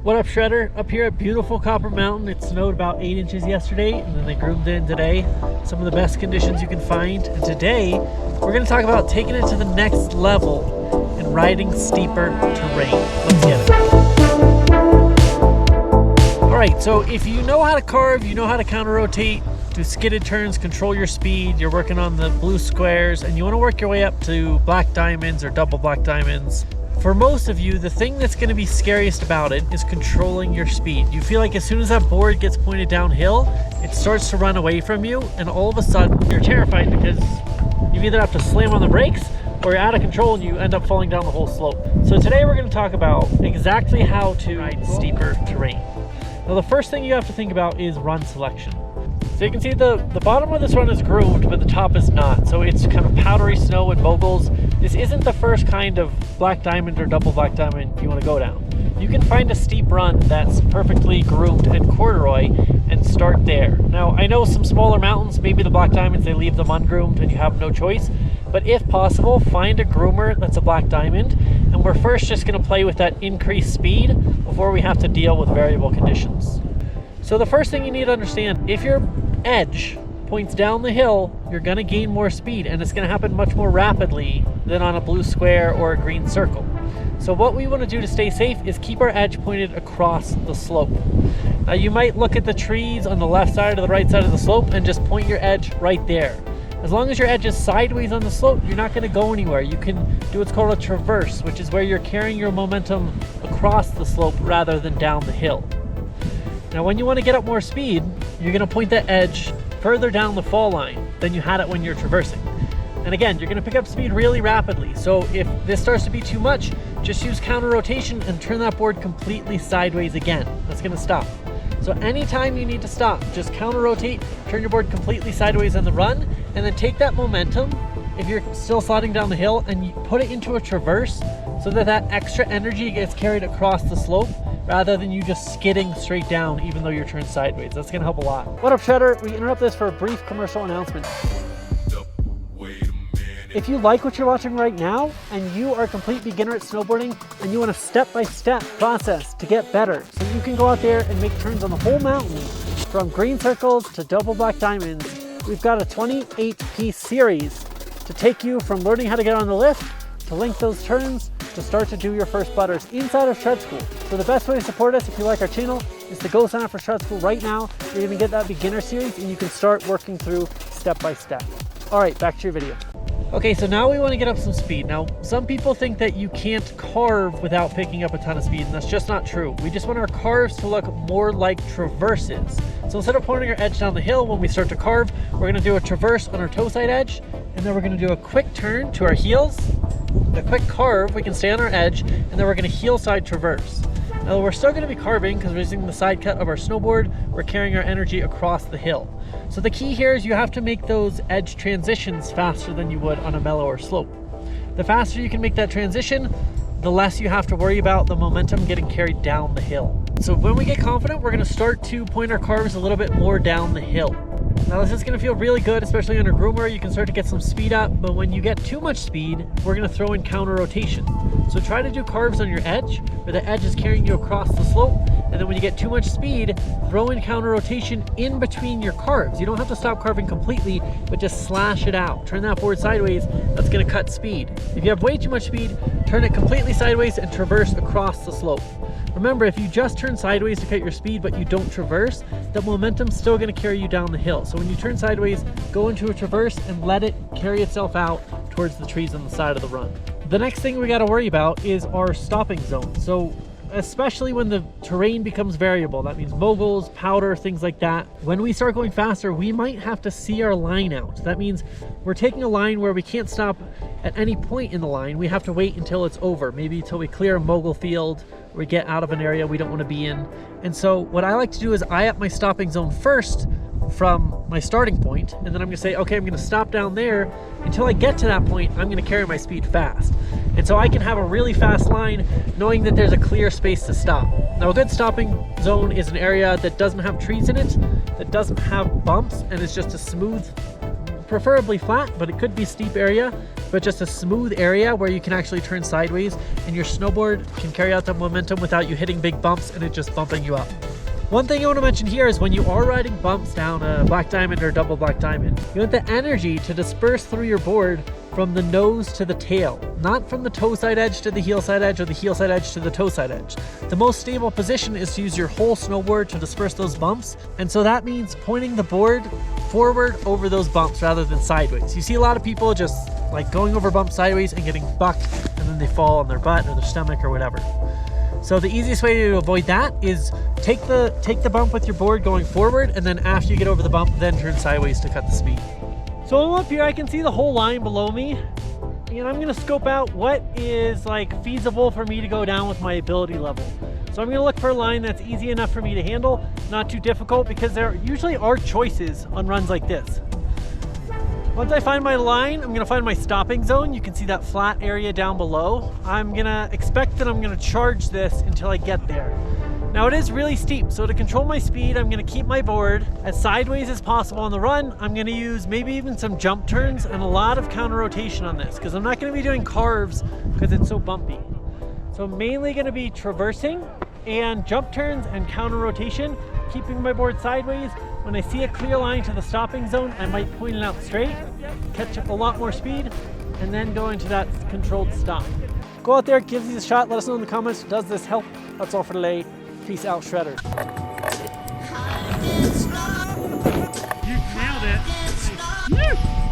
What up, Shredder? Up here at beautiful Copper Mountain. It snowed about 8 inches yesterday, and then they groomed it in today. Some of the best conditions you can find. And today, we're going to talk about taking it to the next level and riding steeper terrain. Let's get it. Alright, so if you know how to carve, you know how to counter rotate, do skidded turns, control your speed, you're working on the blue squares, and you want to work your way up to black diamonds or double black diamonds. For most of you, the thing that's going to be scariest about it is controlling your speed. You feel like as soon as that board gets pointed downhill, it starts to run away from you, and all of a sudden you're terrified because you either have to slam on the brakes or you're out of control and you end up falling down the whole slope. So today we're going to talk about exactly how to ride steeper terrain. Now the first thing you have to think about is run selection. So you can see the bottom of this run is groomed, but the top is not. So it's kind of powdery snow and moguls. This isn't the first kind of black diamond or double black diamond you want to go down. You can find a steep run that's perfectly groomed and corduroy and start there. Now I know some smaller mountains, maybe the black diamonds, they leave them ungroomed and you have no choice. But if possible, find a groomer that's a black diamond. And we're first just going to play with that increased speed before we have to deal with variable conditions. So the first thing you need to understand, if your edge points down the hill, you're going to gain more speed, and it's going to happen much more rapidly than on a blue square or a green circle. So what we want to do to stay safe is keep our edge pointed across the slope. Now you might look at the trees on the left side or the right side of the slope and just point your edge right there. As long as your edge is sideways on the slope, you're not going to go anywhere. You can do what's called a traverse, which is where you're carrying your momentum across the slope rather than down the hill. Now when you want to get up more speed, you're going to point that edge further down the fall line than you had it when you're traversing. And again, you're going to pick up speed really rapidly. So if this starts to be too much, just use counter rotation and turn that board completely sideways again. That's going to stop. So anytime you need to stop, just counter rotate, turn your board completely sideways on the run, and then take that momentum, if you're still sliding down the hill, and you put it into a traverse so that that extra energy gets carried across the slope rather than you just skidding straight down even though you're turned sideways. That's going to help a lot. What up, Shredder? We interrupt this for a brief commercial announcement. If you like what you're watching right now and you are a complete beginner at snowboarding and you want a step-by-step process to get better so you can go out there and make turns on the whole mountain from green circles to double black diamonds, we've got a 28-piece series to take you from learning how to get on the lift to link those turns to start to do your first butters inside of Shred School. So the best way to support us if you like our channel is to go sign up for Shred School right now. You're going to get that beginner series and you can start working through step by step. All right, back to your video. Okay, so now we want to get up some speed. Now, some people think that you can't carve without picking up a ton of speed, and that's just not true. We just want our carves to look more like traverses. So instead of pointing our edge down the hill when we start to carve, we're going to do a traverse on our toe side edge, and then we're going to do a quick turn to our heels, a quick carve, we can stay on our edge, and then we're going to heel side traverse. Now we're still going to be carving because we're using the side cut of our snowboard. We're carrying our energy across the hill. So the key here is you have to make those edge transitions faster than you would on a mellower slope. The faster you can make that transition, the less you have to worry about the momentum getting carried down the hill. So when we get confident, we're going to start to point our carves a little bit more down the hill. Now this is going to feel really good, especially on a groomer. You can start to get some speed up, but when you get too much speed, we're going to throw in counter rotation. So try to do carves on your edge, where the edge is carrying you across the slope, and then when you get too much speed, throw in counter rotation in between your carves. You don't have to stop carving completely, but just slash it out. Turn that board sideways, that's going to cut speed. If you have way too much speed, turn it completely sideways and traverse across the slope. Remember, if you just turn sideways to cut your speed but you don't traverse, the momentum's still going to carry you down the hill. So when you turn sideways, go into a traverse and let it carry itself out towards the trees on the side of the run. The next thing we got to worry about is our stopping zone. So especially when the terrain becomes variable, that means moguls, powder, things like that. When we start going faster, we might have to see our line out. That means we're taking a line where we can't stop at any point in the line. We have to wait until it's over, maybe until we clear a mogul field or we get out of an area we don't want to be in. And so what I like to do is eye up my stopping zone first from my starting point, and then I'm going to say, okay, I'm going to stop down there. Until I get to that point, I'm going to carry my speed fast. And so I can have a really fast line knowing that there's a clear space to stop. Now a good stopping zone is an area that doesn't have trees in it, that doesn't have bumps, and it's just a smooth preferably flat, but it could be steep area, but just a smooth area where you can actually turn sideways and your snowboard can carry out the momentum without you hitting big bumps and it just bumping you up. One thing I want to mention here is when you are riding bumps down a black diamond or double black diamond, you want the energy to disperse through your board from the nose to the tail, not from the toe side edge to the heel side edge or the heel side edge to the toe side edge. The most stable position is to use your whole snowboard to disperse those bumps, and so that means pointing the board forward over those bumps rather than sideways. You see a lot of people just like going over bumps sideways and getting bucked, and then they fall on their butt or their stomach or whatever. So the easiest way to avoid that is take the bump with your board going forward, and then after you get over the bump, then turn sideways to cut the speed. So I'm up here, I can see the whole line below me, and I'm gonna scope out what is like feasible for me to go down with my ability level. So I'm gonna look for a line that's easy enough for me to handle, not too difficult, because there usually are choices on runs like this. Once I find my line, I'm gonna find my stopping zone. You can see that flat area down below. I'm gonna expect that I'm gonna charge this until I get there. Now it is really steep, so to control my speed, I'm gonna keep my board as sideways as possible on the run. I'm gonna use maybe even some jump turns and a lot of counter rotation on this, because I'm not gonna be doing carves because it's so bumpy. So I'm mainly gonna be traversing and jump turns and counter rotation, keeping my board sideways. When I see a clear line to the stopping zone, I might point it out straight, catch up a lot more speed, and then go into that controlled stop. Go out there, give these a shot, let us know in the comments, does this help? That's all for today. Peace out, Shredders. You nailed it.